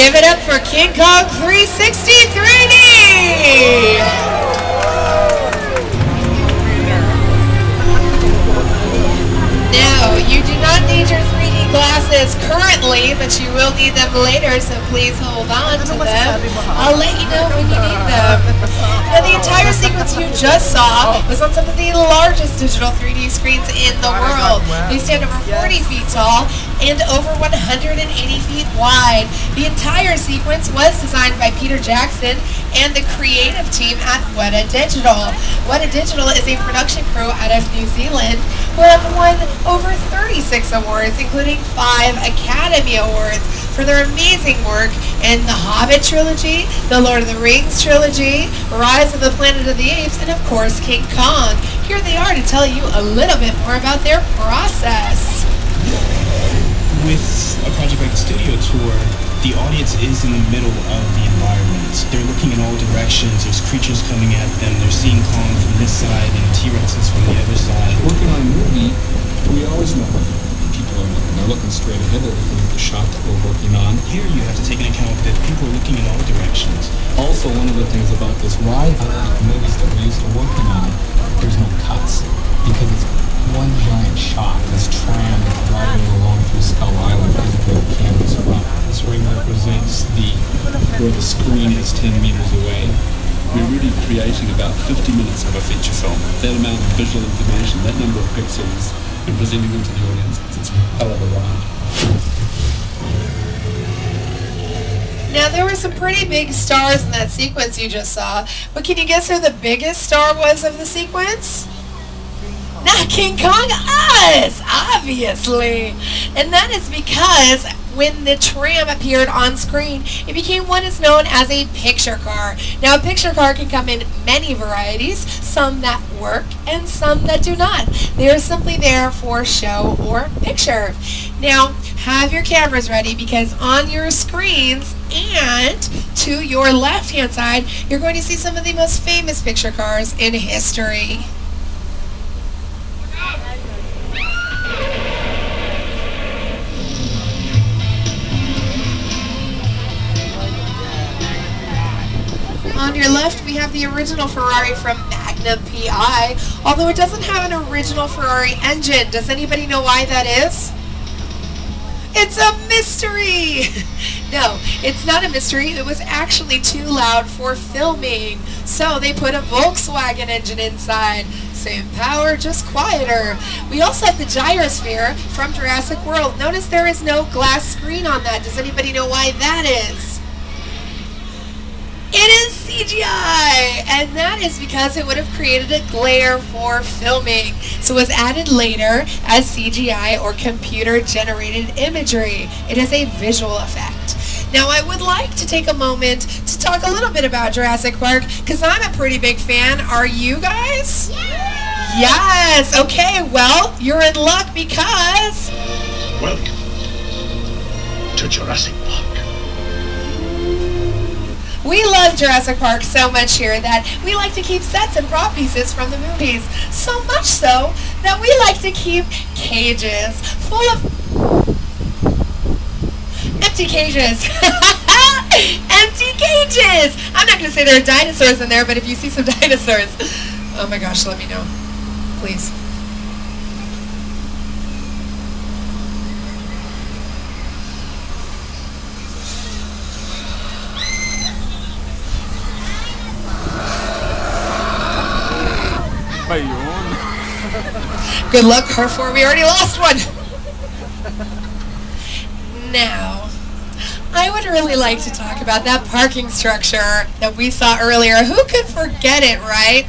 Give it up for King Kong 360 3D! Now, you do not need your 3D glasses currently, but you will need them later, so please hold on to them. I'll let you know when you need them. Now, the entire sequence you just saw was on some of the largest digital 3D screens in the world. They stand over 40 feet tall and over 180 feet wide. The entire sequence was designed by Peter Jackson and the creative team at Weta Digital. Weta Digital is a production crew out of New Zealand who have won over 36 awards, including 5 Academy Awards for their amazing work in the Hobbit trilogy, the Lord of the Rings trilogy, Rise of the Planet of the Apes, and of course King Kong. Here they are to tell you a little bit more about their process. With a project like the studio tour, the audience is in the middle of the environment. They're looking in all directions. There's creatures coming at them. They're seeing Kong from this side and T-Rexes from the other side. Working on a movie, we always know people are looking. They're looking straight ahead. They're looking at the shot that we're working on. Here you have to take into account that people are looking in all directions. Also, one of the things about this ride, movies that we're used to working on, there's no cuts because it's one giant shot. This tram is driving along through Skull Island because of where the cameras are up. This ring represents where the screen is 10 meters away. We're really creating about 50 minutes of a feature film. That amount of visual information, that number of pixels, and presenting them to the audience, it's a hell of a ride. Now, there were some pretty big stars in that sequence you just saw, but can you guess who the biggest star was of the sequence? Not King Kong, us, obviously. And that is because when the tram appeared on screen, it became what is known as a picture car. Now, a picture car can come in many varieties, some that work and some that do not. They are simply there for show or picture. Now, have your cameras ready because on your screens and to your left-hand side, you're going to see some of the most famous picture cars in history. On your left, we have the original Ferrari from Magnum PI, although it doesn't have an original Ferrari engine. Does anybody know why that is? It's a mystery! No, it's not a mystery. It was actually too loud for filming, so they put a Volkswagen engine inside. Same power, just quieter. We also have the gyrosphere from Jurassic World. Notice there is no glass screen on that. Does anybody know why that is? It is CGI, and that is because it would have created a glare for filming. So it was added later as CGI or computer-generated imagery. It is a visual effect. Now, I would like to take a moment to talk a little bit about Jurassic Park because I'm a pretty big fan. Are you guys? Yeah. Yes. Okay, well, you're in luck because... Welcome to Jurassic Park. We love Jurassic Park so much here that we like to keep sets and prop pieces from the movies. So much so that we like to keep cages full of empty cages. Empty cages! I'm not going to say there are dinosaurs in there, but if you see some dinosaurs, oh my gosh, let me know. Please. Good luck, Carrefour. We already lost one. Now, I would really like to talk about that parking structure that we saw earlier. Who could forget it, right?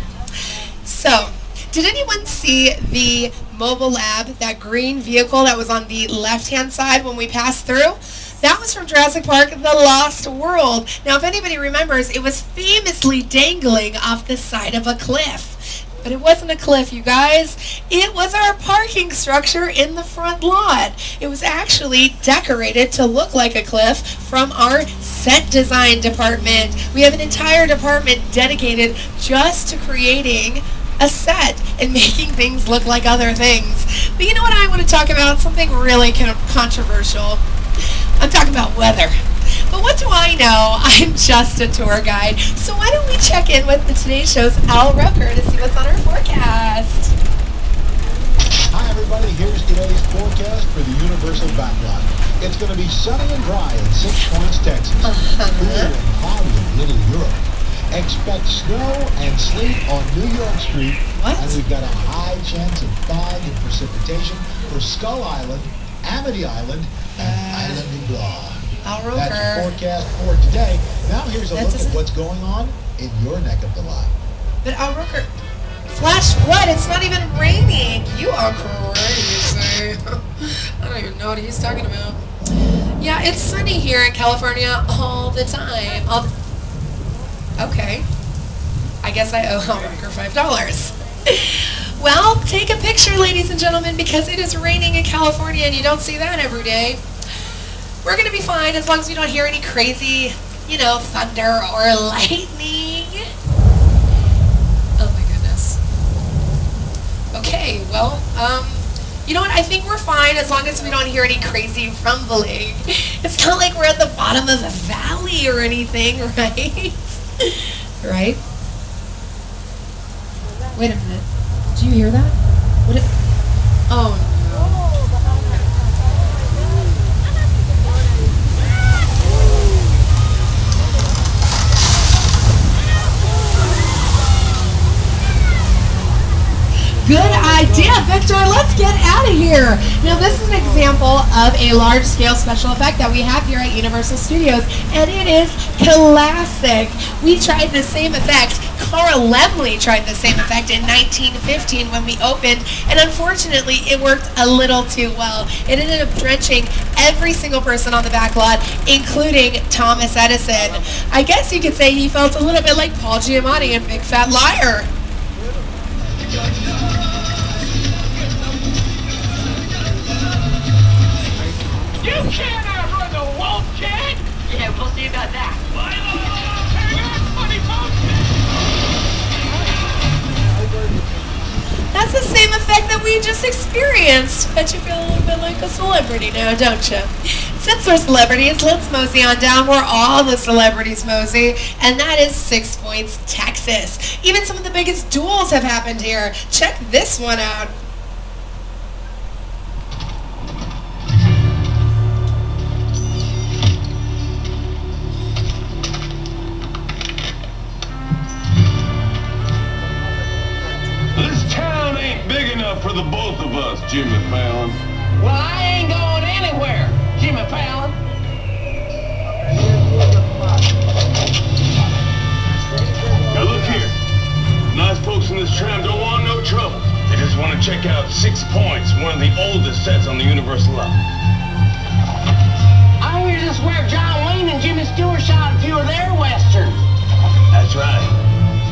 So, did anyone see the mobile lab, that green vehicle that was on the left-hand side when we passed through? That was from Jurassic Park, The Lost World. Now, if anybody remembers, it was famously dangling off the side of a cliff. But it wasn't a cliff, you guys. It was our parking structure in the front lot. It was actually decorated to look like a cliff from our set design department. We have an entire department dedicated just to creating a set and making things look like other things. But you know what I want to talk about? Something really kind of controversial. I'm talking about weather. But what do I know? I'm just a tour guide. So why don't we check in with today's show's Al Roker to see what's on our forecast. Hi everybody, here's today's forecast for the Universal Backlot. It's going to be sunny and dry in 6 Points, Texas. Cool and cloudy in Little Europe. Expect snow and sleet on New York Street. What? And we've got a high chance of fog and precipitation for Skull Island, Amity Island, and Island du Blas. Al Roker. That's your forecast for today. Now here's a look at what's going on in your neck of the lot. But Al Roker, flash flood, it's not even raining. You are crazy. I don't even know what he's talking about. Yeah, it's sunny here in California all the time. Okay. I guess I owe Al Roker $5. Well, take a picture, ladies and gentlemen, because it is raining in California and you don't see that every day. We're going to be fine as long as we don't hear any crazy, thunder or lightning. Oh my goodness. Okay, well, you know what? I think we're fine as long as we don't hear any crazy rumbling. It's not like we're at the bottom of a valley or anything, right? Right? Wait a minute. Do you hear that? Oh no. Good idea, Victor. Let's get out of here. Now, this is an example of a large-scale special effect that we have here at Universal Studios, and it is classic. We tried the same effect. Carl Laemmle tried the same effect in 1915 when we opened, and unfortunately, it worked a little too well. It ended up drenching every single person on the back lot, including Thomas Edison. I guess you could say he felt a little bit like Paul Giamatti in Big Fat Liar. You can't outrun the wolf, kid! Yeah, we'll see about that. That's the same effect that we just experienced. Bet you feel a little bit like a celebrity now, don't you? Since we're celebrities, let's mosey on down where all the celebrities mosey, and that is 6 Points, Texas. Even some of the biggest duels have happened here. Check this one out. For the both of us, Jimmy Fallon. Well, I ain't going anywhere, Jimmy Fallon. Now look here. Nice folks in this tram don't want no trouble. They just want to check out 6 Points, one of the oldest sets on the Universal lot. I hear this is where John Wayne and Jimmy Stewart shot a few of their westerns. That's right.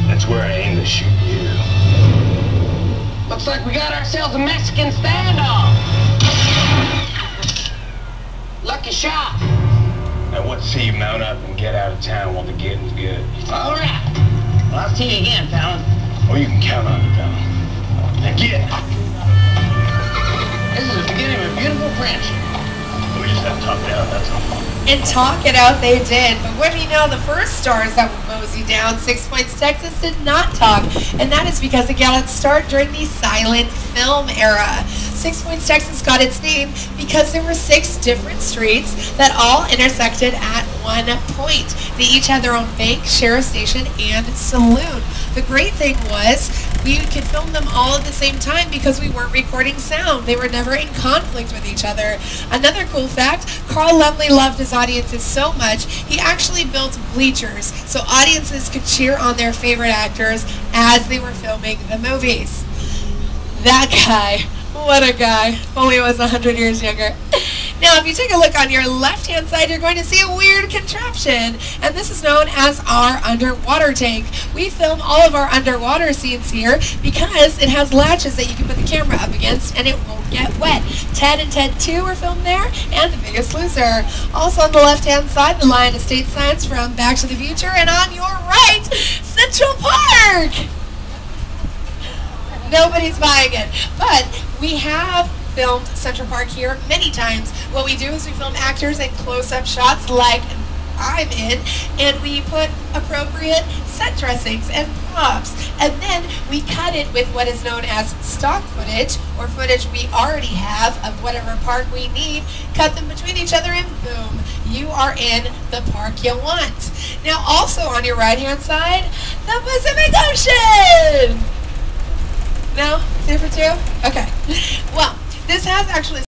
That's where I aim to shoot you. Looks like we got ourselves a Mexican standoff. Lucky shot. Now what say you mount up and get out of town while the getting's good? All right. Well, I'll see you again, Fallon. Oh, you can count on it, Fallon. Now get. This is the beginning of a beautiful friendship. We just have to talk it out, that's all. And talk it out they did. But what do you know, the first stars that would mosey down 6 Points, Texas did not talk. And that is because it got its start during the silent film era. 6 Points, Texas got its name because there were 6 different streets that all intersected at one point. They each had their own bank, sheriff station, and saloon. The great thing was we could film them all at the same time because we weren't recording sound. They were never in conflict with each other. Another cool fact, Carl Laemmle loved his audiences so much, he actually built bleachers so audiences could cheer on their favorite actors as they were filming the movies. That guy, what a guy. If only he was 100 years younger. Now, if you take a look on your left-hand side, you're going to see a weird contraption, and this is known as our underwater tank. We film all of our underwater scenes here because it has latches that you can put the camera up against, and it won't get wet. Ted and Ted 2 were filmed there, and The Biggest Loser. Also on the left-hand side, the Lion Estate signs from Back to the Future, and on your right, Central Park. Nobody's buying it, but we have filmed Central Park here many times. What we do is we film actors in close-up shots like I'm in, and we put appropriate set dressings and props, and then we cut it with what is known as stock footage, or footage we already have of whatever park we need, cut them between each other, and boom, you are in the park you want. Now also on your right hand side, the Pacific Ocean! No? 0 for 2? Okay. Well, this has actually